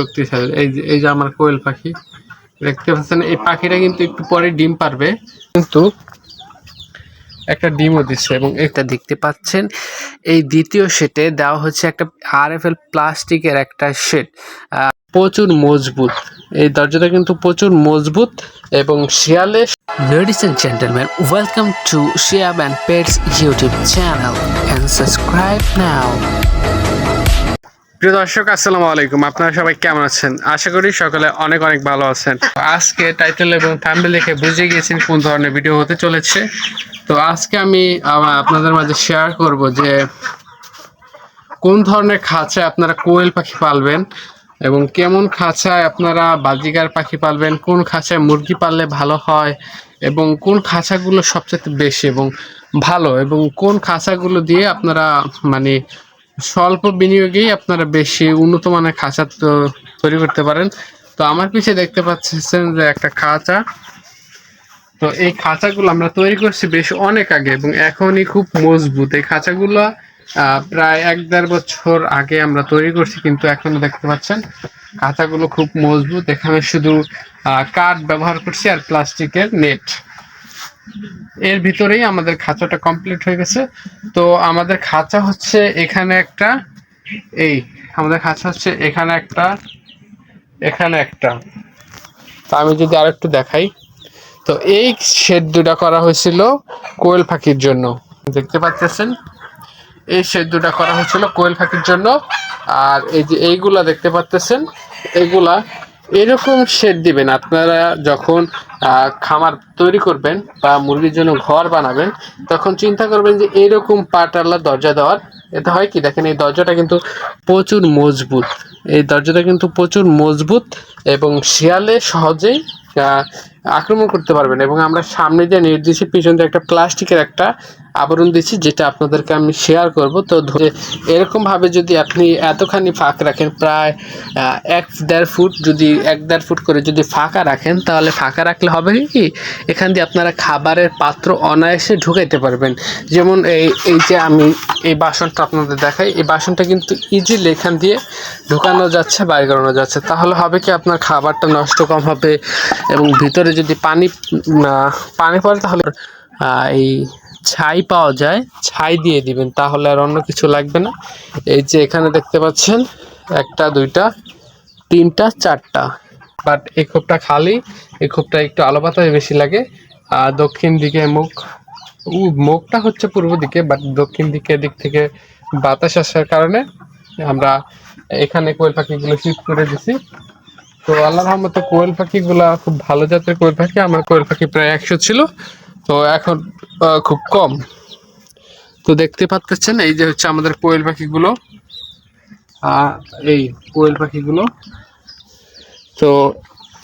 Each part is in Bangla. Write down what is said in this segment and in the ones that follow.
শক্তিশালী। এই যে আমার কোয়েল পাখি দেখতে পাচ্ছেন, এই পাখিটা কিন্তু একটু পরে ডিম পারবে, কিন্তু একটা ডিমও দিচ্ছে। এবং এটা দেখতে পাচ্ছেন এই দ্বিতীয় সেটে দেওয়া হচ্ছে একটা RFL প্লাস্টিকের একটা সেট, প্রচুর মজবুত। এই দরজাটা কিন্তু প্রচুর মজবুত এবং শিয়ালে। Ladies and gentlemen, welcome to Shiab and Pets YouTube channel and subscribe now. প্রিয় দর্শক, আসসালামু আলাইকুম। আপনারা সবাই কেমন আছেন? আশা করি সকলে অনেক অনেক ভালো আছেন। আজকে টাইটেল এবং থাম্বনেল দেখে বুঝে গিয়েছেন কোন ধরনের ভিডিও হতে চলেছে। তো আজকে আমি আপনাদের মাঝে শেয়ার করব যে কোন ধরনের খাঁচায় আপনারা কোয়েল পাখি পালবেন এবং কেমন খাঁচায় আপনারা বাজিগার পাখি পালবেন, কোন খাঁচায় মুরগি পাললে ভালো হয় এবং কোন খাঁচাগুলো সবচেয়ে বেশি এবং ভালো, এবং কোন খাঁচাগুলো দিয়ে আপনারা মানে স্বল্প বিনিয়োগেই আপনারা বেশি উন্নত মানের খাঁচা তৈরি করতে পারেন। তো আমার পিছিয়ে দেখতে পাচ্ছেন যে একটা খাঁচা। তো এই খাঁচাগুলো আমরা তৈরি করছি বেশ অনেক আগে এবং এখনই খুব মজবুত। এই খাঁচাগুলো প্রায় 1-1.5 বছর আগে আমরা তৈরি করছি, কিন্তু এখনো দেখতে পাচ্ছেন খাঁচাগুলো খুব মজবুত। এখানে শুধু কাঠ ব্যবহার করছি আর প্লাস্টিকের নেট। এর ভিতরেই আমাদের খাঁচাটা কমপ্লিট হয়ে গেছে। তো আমাদের খাঁচা হচ্ছে এখানে একটা, আমাদের খাঁচা হচ্ছে এখানে একটা, এখানে একটা। তো আমি যদি আরেকটু দেখাই, তো এই শেড দুটা করা হয়েছিল কোয়েল পাখির জন্য। দেখতে পাচ্ছেন এই শেড দুটা করা হয়েছিল কোয়েল পাখির জন্য। আর এই যে এইগুলা দেখতে পাচ্ছেন, এগুলা এরকম শেড দিবেন আপনারা যখন খামার তৈরি করবেন বা মুরগির জন্য ঘর বানাবেন, তখন চিন্তা করবেন যে এইরকম পাটালা দরজা দেওয়ার। এতে হয় কি, দেখেন এই দরজাটা কিন্তু প্রচুর মজবুত। এই দরজাটা কিন্তু প্রচুর মজবুত এবং শিয়ালে সহজেই আক্রমণ করতে পারবেন। এবং আমরা সামনে যে নেট দিয়েছি, পিছন দিয়ে একটা প্লাস্টিকের একটা আবরণ দিচ্ছি, যেটা আপনাদেরকে আমি শেয়ার করব। তো এরকমভাবে যদি আপনি এতখানি ফাঁক রাখেন, প্রায় 1-1.5 ফুট, যদি 1-1.5 ফুট করে যদি ফাঁকা রাখেন, তাহলে ফাঁকা রাখলে হবে কি, এখান দিয়ে আপনারা খাবারের পাত্র অনায়াসে ঢুকাইতে পারবেন। যেমন এই যে আমি এই বাসনটা আপনাদের দেখাই, এই বাসনটা কিন্তু ইজিলি এখান দিয়ে ঢুকানো যাচ্ছে, বাইর করানো যাচ্ছে। তাহলে হবে কি, আপনার খাবারটা নষ্ট কম হবে এবং ভিতরে যদি পানি পড়ে, তাহলে এই ছাই পাওয়া যায়, ছাই দিয়ে দিবেন, তাহলে আর অন্য কিছু লাগবে না। এই যে এখানে দেখতে পাচ্ছেন 1টা 2টা 3টা 4টা, বাট এই খোপটা খালি। এই খোপটা একটু আলো বাতাস বেশি লাগে। আর দক্ষিণ দিকে মুখটা হচ্ছে পূর্ব দিকে, বাট দক্ষিণ দিক থেকে বাতাস আসার কারণে আমরা এখানে কোয়েল পাখিগুলো শিফট করে দিছি। তো আল্লাহর রহমতে কোয়েল পাখিগুলা খুব ভালো জাতের কোয়েল পাখি। আমার কোয়েল পাখি প্রায় 100 ছিল, তো এখন খুব কম। তো দেখতে পাচ্ছেন এই যে হচ্ছে আমাদের কোয়েল পাখিগুলো, এই কোয়েল পাখিগুলো। তো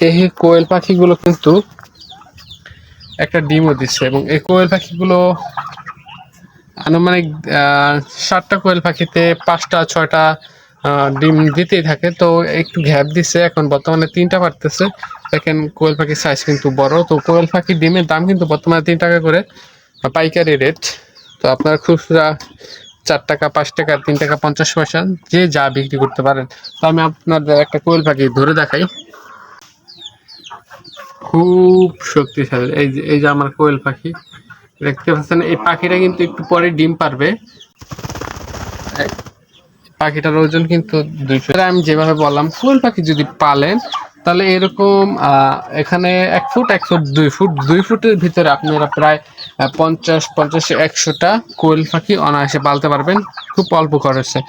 এই কোয়েল পাখিগুলো কিন্তু একটা ডিমও দিচ্ছে এবং এই কোয়েল পাখিগুলো আনুমানিক 7টা কোয়েল পাখিতে 5টা 6টা ডিম দিতেই থাকে। তো একটু গ্যাপ দিচ্ছে, এখন বর্তমানে 3টা পারতেছে। দেখেন কোয়েল পাখির সাইজ কিন্তু বড়। তো কোয়েল পাখির ডিমের দাম কিন্তু বর্তমানে 3 টাকা করে পাইকারি রেট। তো আপনার খুচরা 4 টাকা 5 টাকা 3 টাকা 50 পয়সা যে যা বিক্রি করতে পারেন। তো আমি আপনাদের একটা কোয়েল পাখি ধরে দেখাই, খুব শক্তিশালী। এই যে আমার কোয়েল পাখি দেখতে পাচ্ছেন, এই পাখিটা কিন্তু একটু পরে ডিম পারবে। পাখিটার ওজন কিন্তু 200। আমি যেভাবে বললাম, কোয়েল পাখি যদি পালেন তাহলে এরকম এখানে 1 ফুট 1 ফুট 2 ফুট 2 ফুটের ভিতরে আপনারা প্রায় 50-100টা কোয়েল পাখি অনায়াসে পালতে পারবেন খুব অল্প খরচে।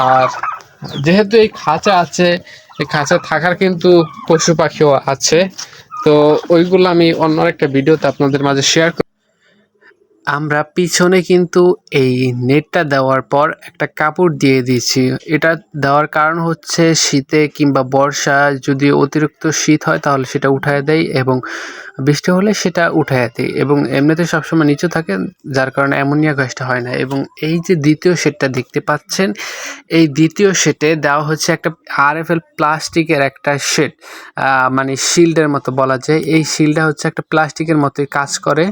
আর যেহেতু এই খাঁচা আছে, এই খাঁচা থাকার কিন্তু পশু পাখিও আছে। তো ওইগুলো আমি অন্য একটা ভিডিওতে আপনাদের মাঝে শেয়ার। আমরা পিছনে কিন্তু এই নেটটা দেওয়ার পর একটা কাপড় দিয়ে দিয়েছি। এটা দেওয়ার কারণ হচ্ছে শীতে কিংবা বর্ষায় যদি অতিরিক্ত শীত হয় তাহলে সেটা উঠায় দেয় এবং বৃষ্টি হলে সেটা উঠায় দেয়, এবং এমনিতে সবসময় নিচু থাকে, যার কারণে অ্যামোনিয়া গ্যাসটা হয় না। এবং এই যে দ্বিতীয় শেডটা দেখতে পাচ্ছেন, এই দ্বিতীয় শেডে দেওয়া হচ্ছে একটা RFL প্লাস্টিকের একটা শেড, মানে শিল্ডের মতো বলা যায়। এই শিল্ডটা হচ্ছে একটা প্লাস্টিকের মতোই কাজ করে।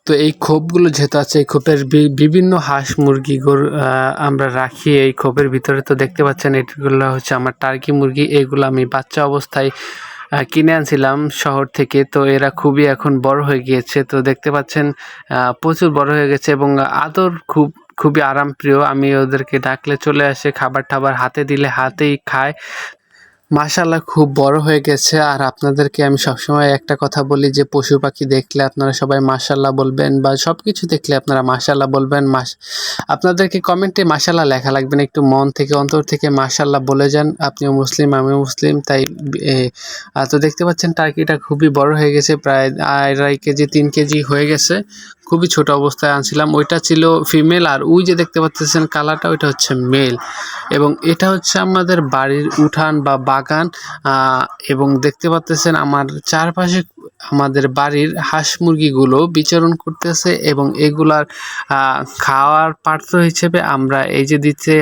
তো এই খোপগুলো যেহেতু আছে, এই খোপের বিভিন্ন হাঁস মুরগি গরু আমরা রাখি এই খোপের ভিতরে। তো দেখতে পাচ্ছেন এগুলো হচ্ছে আমার টার্কি মুরগি। এগুলো আমি বাচ্চা অবস্থায় কিনে আনছিলাম শহর থেকে। তো এরা খুবই এখন বড় হয়ে গিয়েছে। তো দেখতে পাচ্ছেন প্রচুর বড় হয়ে গেছে এবং আদর খুবই আরামপ্রিয়। আমি ওদেরকে ডাকলে চলে আসে, খাবার টাবার হাতে দিলে হাতেই খায়। মাশাআল্লাহ খুব বড় হয়ে গেছে। আর আপনাদেরকে আমি সবসময় একটা কথা বলি যে পশু পাখি দেখলে আপনারা সবাই মাশাআল্লাহ বলবেন, বা সব কিছু দেখলে আপনারা মাশাআল্লাহ বলবেন। আপনাদেরকে কমেন্টে মাশাআল্লাহ লেখা লাগবে না, একটু মন থেকে অন্তর থেকে মাশাআল্লাহ বলে যান। আপনিও মুসলিম, আমিও মুসলিম, তাই তো দেখতে পাচ্ছেন টার্কিটা খুবই বড় হয়ে গেছে, প্রায় 2.5 কেজি 3 কেজি হয়ে গেছে। খুবই ছোট অবস্থায় আনছিলাম, ওইটা ছিল ফিমেল। আর ওই যে দেখতে পাচ্ছেন কালারটা, ওইটা হচ্ছে মেল। এবং এটা হচ্ছে আমাদের বাড়ির উঠান বা বাগান। এবং দেখতে পাচ্ছেন আমার চারপাশে আমাদের বাড়ির হাঁস মুরগিগুলো বিচরণ করতেছে এবং এগুলার খাওয়ার পাত্র হিসেবে আমরা এই যে দিচ্ছে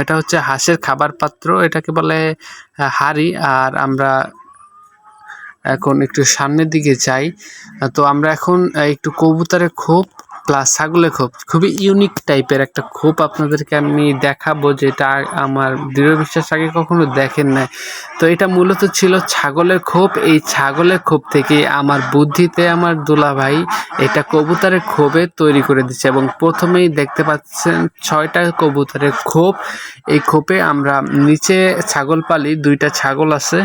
এটা হচ্ছে হাঁসের খাবার পাত্র, এটাকে বলে হাঁড়ি। আর আমরা এখন একটু সামনের দিকে যাই। তো আমরা এখন একটু কবুতরের খোপ প্লাস ছাগলের খোপ, খুবই ইউনিক টাইপের একটা খোপ আপনাদেরকে আমি দেখাবো, যেটা আমার দৃঢ় বিশ্বাস আগে কখনো দেখেন নাই। তো এটা মূলত ছিল ছাগলের খোপ। এই ছাগলের খোপ থেকে আমার বুদ্ধিতে আমার দুলাভাই এটা কবুতরের খোপে তৈরি করে দিচ্ছে। এবং প্রথমেই দেখতে পাচ্ছেন 6টা কবুতরের খোপ। এই খোপে আমরা নিচে ছাগল পালি, 2টা ছাগল আছে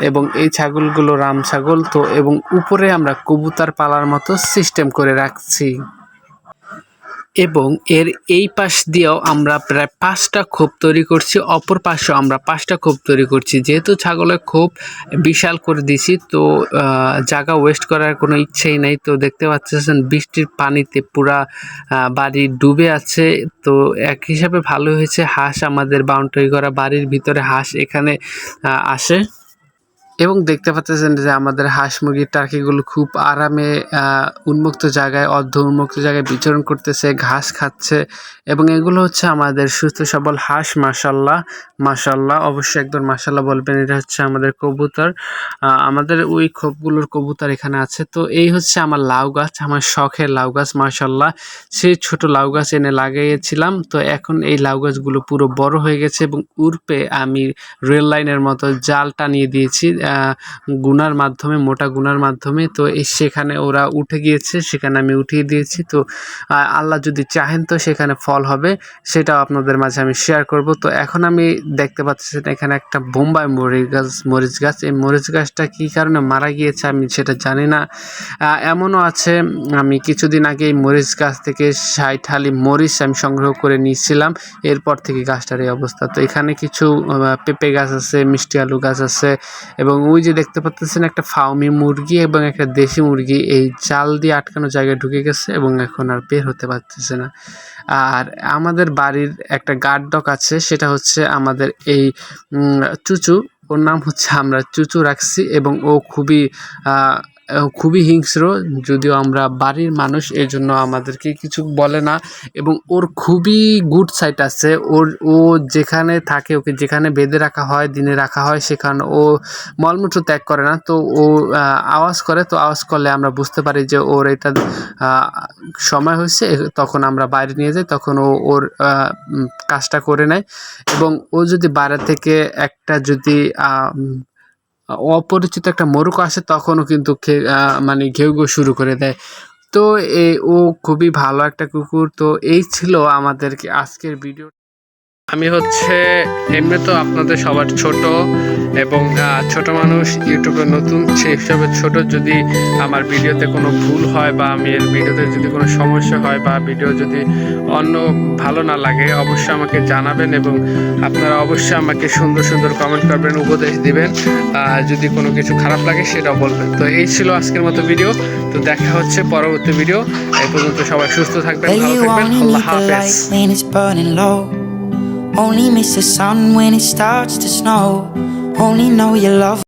এবং এই ছাগলগুলো রাম ছাগল। তো এবং উপরে আমরা কবুতর পালার মতো সিস্টেম করে রাখছি। এবং এর এই পাশ দিয়েও আমরা প্রায় 5টা খোপ তৈরি করছি, অপর পাশেও আমরা 5টা খোপ তৈরি করছি। যেহেতু ছাগলের খোপ বিশাল করে দিছি, তো জায়গা ওয়েস্ট করার কোনো ইচ্ছেই নেই। তো দেখতে পাচ্ছেন বৃষ্টির পানিতে পুরা বাড়ি ডুবে আছে। তো এক হিসাবে ভালো হয়েছে, হাঁস আমাদের বাউন্ডারি করা বাড়ির ভিতরে হাঁস এখানে আসে। এবং দেখতে পাচ্ছেন যে আমাদের হাঁস মুরগির টার্কিগুলো খুব আরামে উন্মুক্ত জায়গায়, অর্ধ উন্মুক্ত জায়গায় বিচরণ করতেছে, ঘাস খাচ্ছে। এবং এগুলো হচ্ছে আমাদের সুস্থ সবল হাঁস। মাশাআল্লাহ মাশাআল্লাহ, অবশ্যই একদম মাশাআল্লাহ বলবেন। এটা হচ্ছে আমাদের কবুতর, আমাদের ওই খোপগুলোর কবুতর এখানে আছে। তো এই হচ্ছে আমার লাউ গাছ, আমার শখের লাউ গাছ। মাশাআল্লাহ, সেই ছোট লাউ গাছ এনে লাগিয়েছিলাম। তো এখন এই লাউ গাছগুলো পুরো বড় হয়ে গেছে এবং উর্পে আমি রেল লাইনের মতো জাল টানিয়ে দিয়েছি গুনার মাধ্যমে, মোটা গুনার মাধ্যমে। তো সেখানে ওরা উঠে গিয়েছে, সেখানে আমি উঠিয়ে দিয়েছি। তো আল্লাহ যদি চাহেন তো সেখানে ফল হবে, সেটাও আপনাদের মাঝে আমি শেয়ার করব। তো এখন আমি দেখতে পাচ্ছি এখানে একটা বোম্বাই মরিচ গাছ। এই মরিচ গাছটা কী কারণে মারা গিয়েছে আমি সেটা জানি না। এমনও আছে, আমি কিছুদিন আগে এই মরিচ গাছ থেকে 60 হালি মরিচ আমি সংগ্রহ করে নিয়েছিলাম, এরপর থেকে গাছটার এই অবস্থা। তো এখানে কিছু পেঁপে গাছ আছে, মিষ্টি আলু গাছ আছে। এবং ওই যে দেখতে পাচ্ছেন একটা ফার্মি মুরগি এবং একটা দেশি মুরগি এই জাল দিয়ে আটকানো জায়গায় ঢুকে গেছে এবং এখন আর বের হতে পারতেছে না। আর আমাদের বাড়ির একটা গার্ড ডগ আছে, সেটা হচ্ছে আমাদের এই চুচু, ওর নাম হচ্ছে আমরা চুচু রাখছি। এবং ও খুবই হিংস্র, যদিও আমরা বাড়ির মানুষ এই জন্য আমাদেরকে কিছু বলে না। এবং ওর খুবই গুড সাইড আছে, ও যেখানে থাকে, ওকে যেখানে বেঁধে রাখা হয়, দিনে রাখা হয়, সেখানে ও মলমূত্র ত্যাগ করে না। তো ও আওয়াজ করে, তো আওয়াজ করলে আমরা বুঝতে পারি যে ওর এটা সময় হয়েছে, তখন আমরা বাইরে নিয়ে যাই, তখন ও ওর কাজটা করে নেয়। এবং ও যদি বাইরে থেকে একটা যদি অপরিচিত একটা মোরগ আসে, তখনও কিন্তু মানে ঘেউ ঘেউ শুরু করে দেয়। তো ও খুবই ভালো একটা কুকুর। তো এই ছিল আমাদেরকে আজকের ভিডিও। আমি হচ্ছে এমনি তো আপনাদের সবার ছোট এবং ছোট মানুষ, ইউটিউবে নতুন, সেই হিসাবে ছোট। যদি আমার ভিডিওতে কোনো ভুল হয় বা আমি এর ভিডিওতে যদি কোনো সমস্যা হয় বা ভিডিও যদি অন্য ভালো না লাগে, অবশ্যই আমাকে জানাবেন এবং আপনারা অবশ্যই আমাকে সুন্দর সুন্দর কমেন্ট করবেন, উপদেশ দিবেন। যদি কোনো কিছু খারাপ লাগে সেটাও বলবেন। তো এই ছিল আজকের মতো ভিডিও। তো দেখা হচ্ছে পরবর্তী ভিডিও। এই পর্যন্ত সবাই সুস্থ থাকবেন, ভালো থাকবেন, আল্লাহ হাফেজ। Only miss the sun when it starts to snow. Only know you love